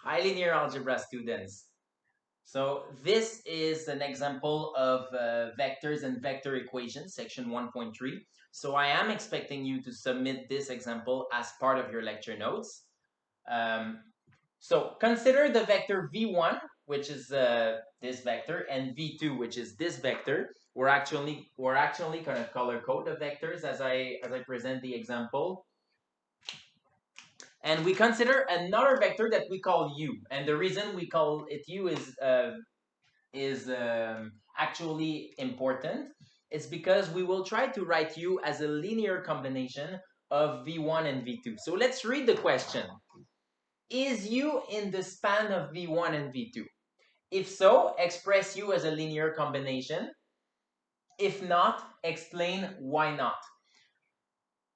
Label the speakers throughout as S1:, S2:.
S1: Hi, linear algebra students. So this is an example of vectors and vector equations, section 1.3. So I am expecting you to submit this example as part of your lecture notes. So consider the vector v1, which is this vector, and v2, which is this vector. We're actually going to color code the vectors as I present the example. And we consider another vector that we call u. And the reason we call it u is actually important. It's because we will try to write u as a linear combination of v1 and v2. So let's read the question. Is u in the span of v1 and v2? If so, express u as a linear combination. If not, explain why not.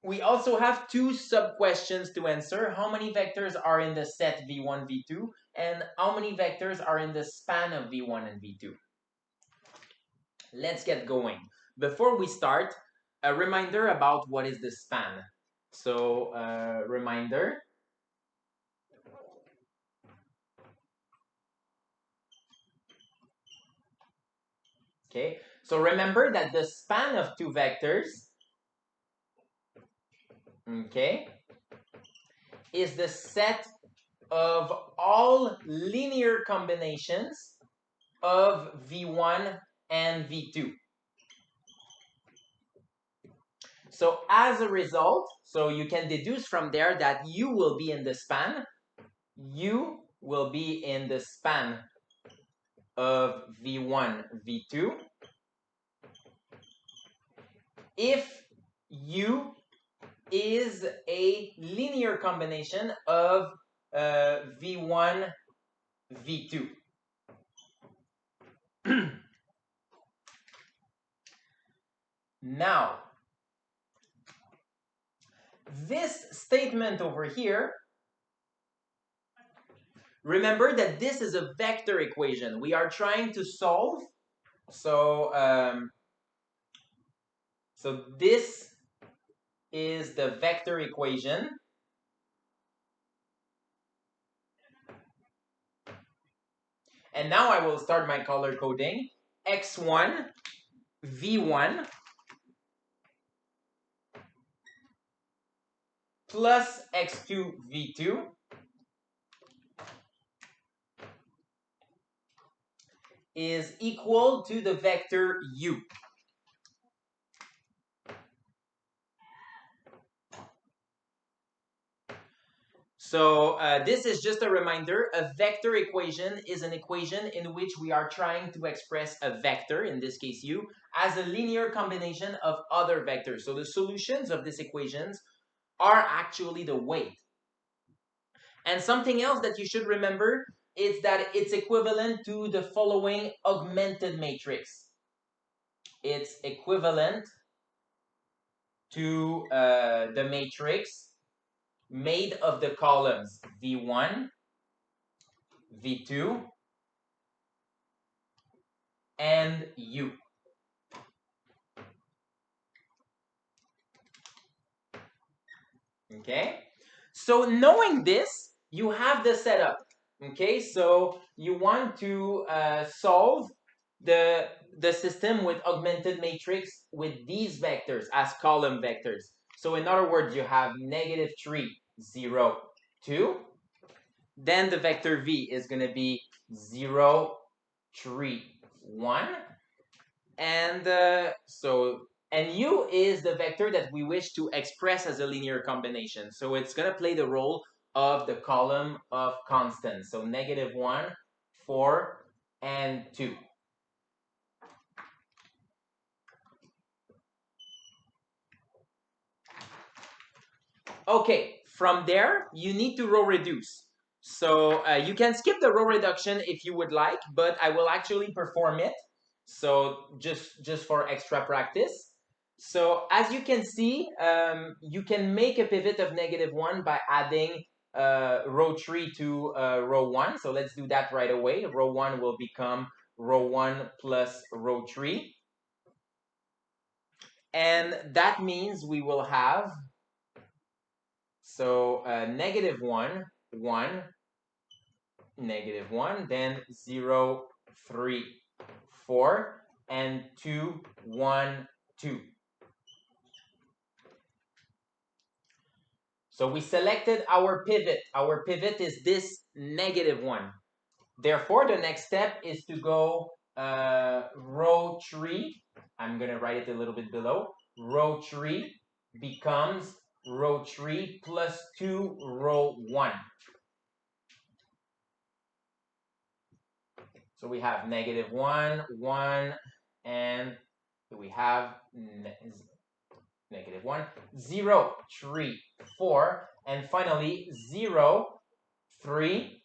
S1: We also have two sub-questions to answer. How many vectors are in the set v1, v2? And how many vectors are in the span of v1 and v2? Let's get going. Before we start, a reminder about what is the span. So, reminder. Okay, so remember that the span of two vectors, okay, is the set of all linear combinations of v1 and v2. So as a result, so you can deduce from there that u will be in the span. U will be in the span of v1, v2 if u is a linear combination of v1, v2. Now, this statement over here, remember that this is a vector equation. We are trying to solve. So this is the vector equation. And now I will start my color coding. x1, v1 plus x2, v2 is equal to the vector u. So this is just a reminder. A vector equation is an equation in which we are trying to express a vector, in this case u, as a linear combination of other vectors. So the solutions of these equations are actually the weight. And something else that you should remember is that it's equivalent to the following augmented matrix. It's equivalent to the matrix made of the columns v1, v2, and u. Okay, so knowing this, you have the setup. Okay, so you want to solve the system with augmented matrix with these vectors as column vectors. So in other words, you have -3, 0, 2. Then the vector v is going to be 0, 3, 1. And and u is the vector that we wish to express as a linear combination. So it's going to play the role of the column of constants. So -1, 4, and 2. Okay, from there, you need to row reduce. So you can skip the row reduction if you would like, but I will actually perform it. So just for extra practice. So as you can see, you can make a pivot of -1 by adding row 3 to row 1. So let's do that right away. Row 1 will become row 1 plus row 3. And that means we will have, so -1, 1, negative 1, then 0, 3, 4, and 2, 1, 2. So we selected our pivot. Our pivot is this negative 1. Therefore, the next step is to go row 3. I'm going to write it a little bit below. Row 3 becomes row 3 plus 2 row 1. So we have negative 1, 1, and we have negative 1, 0, 3, 4, and finally 0, 3,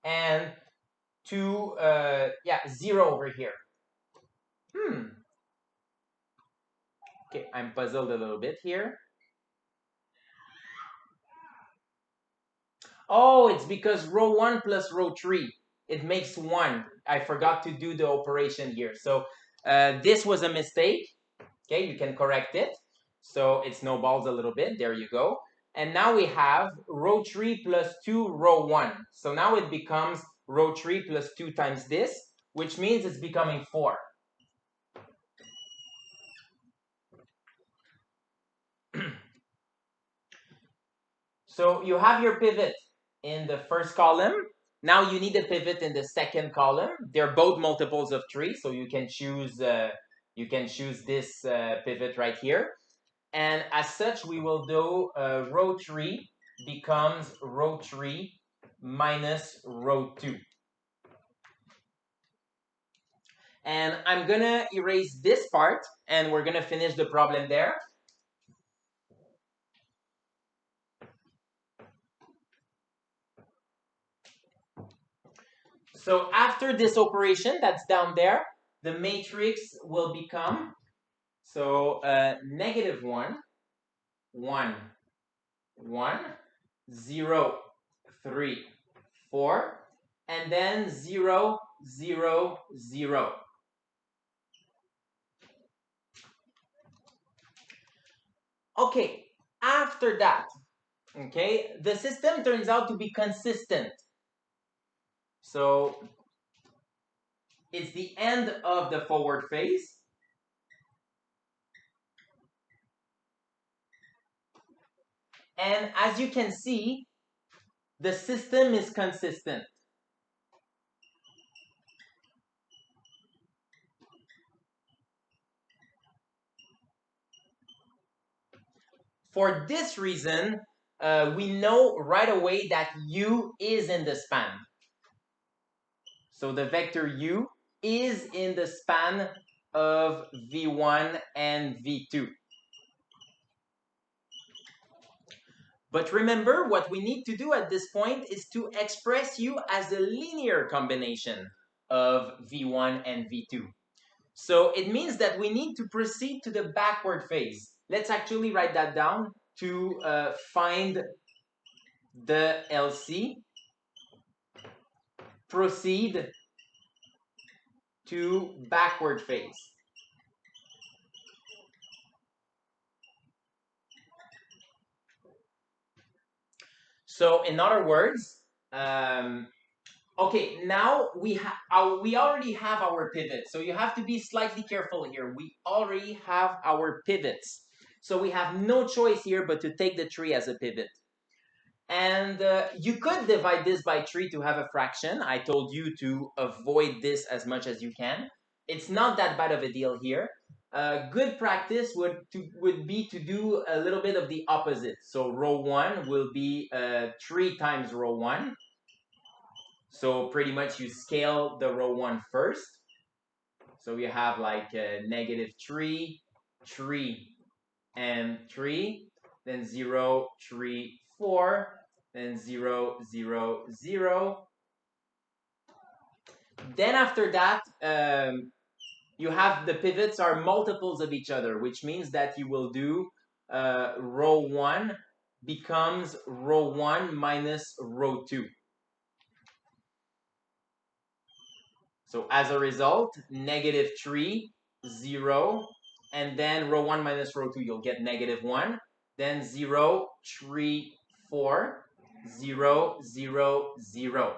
S1: and 2, 0 over here. Okay, I'm puzzled a little bit here. Oh, it's because row 1 plus row 3, it makes 1. I forgot to do the operation here. So this was a mistake. Okay, you can correct it. So it snowballs a little bit. There you go. And now we have row 3 plus 2 row 1. So now it becomes row 3 plus 2 times this, which means it's becoming 4. So you have your pivot in the first column. Now you need a pivot in the second column. They're both multiples of 3, so you can choose this pivot right here. And as such, we will do row 3 becomes row 3 minus row 2. And I'm gonna erase this part, and we're gonna finish the problem there. So after this operation that's down there, the matrix will become, so negative 1, 1, 1, 0, 3, 4, and then 0, 0, 0. Okay, after that, okay, the system turns out to be consistent. So it's the end of the forward phase. And as you can see, the system is consistent. For this reason, we know right away that u is in the span. So the vector u is in the span of v1 and v2. But remember, what we need to do at this point is to express u as a linear combination of v1 and v2. So it means that we need to proceed to the backward phase. Let's actually write that down to find the LC. Proceed to backward phase. So in other words, okay, now we already have our pivot. So you have to be slightly careful here. We already have our pivots. So we have no choice here but to take the 3 as a pivot. And you could divide this by 3 to have a fraction. I told you to avoid this as much as you can. It's not that bad of a deal here. Good practice would be to do a little bit of the opposite. So row 1 will be 3 times row 1. So pretty much you scale the row 1 first. So you have like negative 3, 3, and 3. Then 0, 3, 4. Then 0, 0, 0. Then after that, you have the pivots are multiples of each other, which means that you will do row 1 becomes row 1 minus row 2. So as a result, negative 3, 0, and then row 1 minus row 2, you'll get negative 1. Then 0, 3, 4, 0, 0, 0.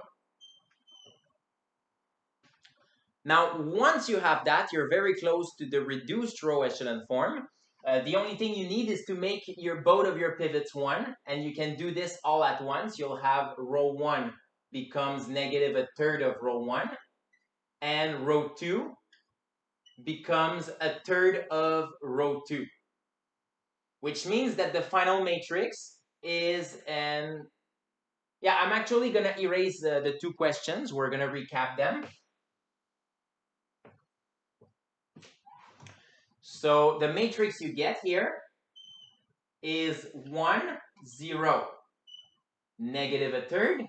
S1: Now, once you have that, you're very close to the reduced row echelon form. The only thing you need is to make both of your pivots 1, and you can do this all at once. You'll have row 1 becomes negative a third of row 1, and row 2 becomes a third of row 2, which means that the final matrix is yeah, I'm actually going to erase the 2 questions. We're going to recap them. So the matrix you get here is 1, 0, negative a third,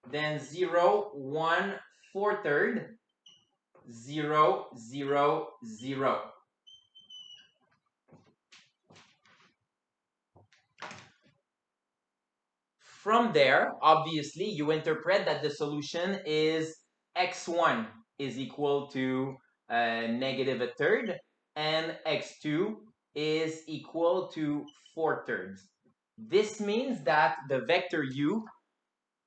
S1: then 0, 1, 4/3, 0, 0, 0. From there, obviously, you interpret that the solution is x1 is equal to negative a third, and x2 is equal to 4/3. This means that the vector u,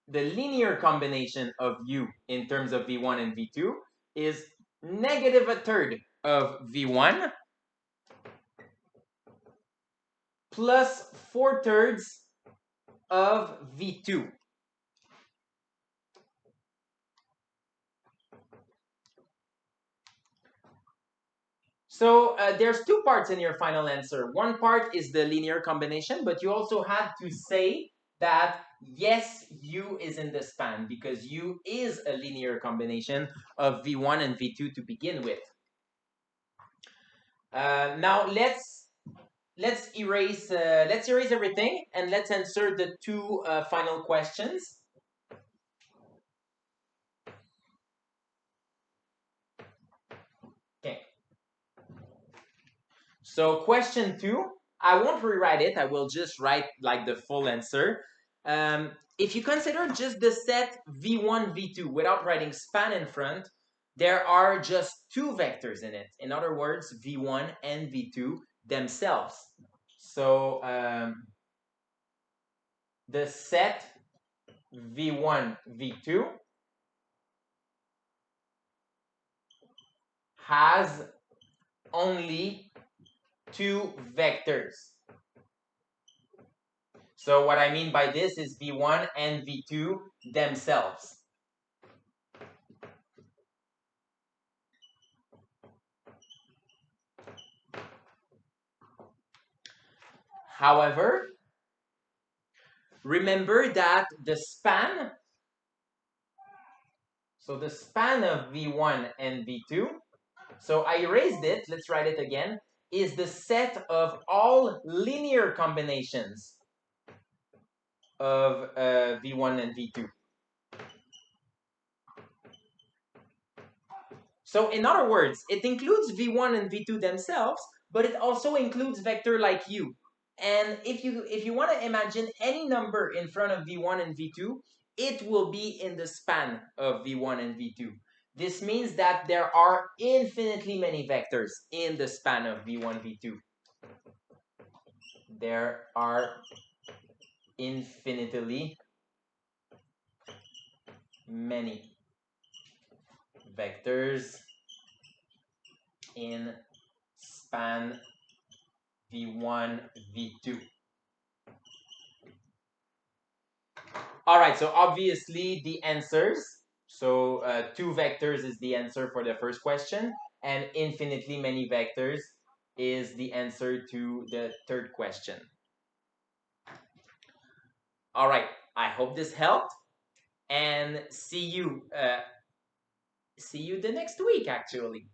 S1: the linear combination of u in terms of v1 and v2, is negative a third of v1 plus 4/3 of v2. So there's 2 parts in your final answer. One part is the linear combination, but you also had to say that yes, u is in the span, because u is a linear combination of v1 and v2 to begin with. Now let's erase everything, and let's answer the 2 final questions. Okay. So question 2, I won't rewrite it. I will just write like the full answer. If you consider just the set v1, v2 without writing span in front, there are just 2 vectors in it. In other words, v1 and v2 themselves. So the set v1, v2 has only 2 vectors. So what I mean by this is v1 and v2 themselves. However, remember that the span, so the span of v1 and v2, so I erased it, let's write it again, is the set of all linear combinations of v1 and v2. So in other words, it includes v1 and v2 themselves, but it also includes vector like u. And if you want to imagine any number in front of v1 and v2, it will be in the span of v1 and v2. This means that there are infinitely many vectors in the span of v1, v2. There are infinitely many vectors in span v1, v2. All right, so obviously the answers. So 2 vectors is the answer for the first question, and infinitely many vectors is the answer to the third question. All right, I hope this helped, and see you the next week, actually.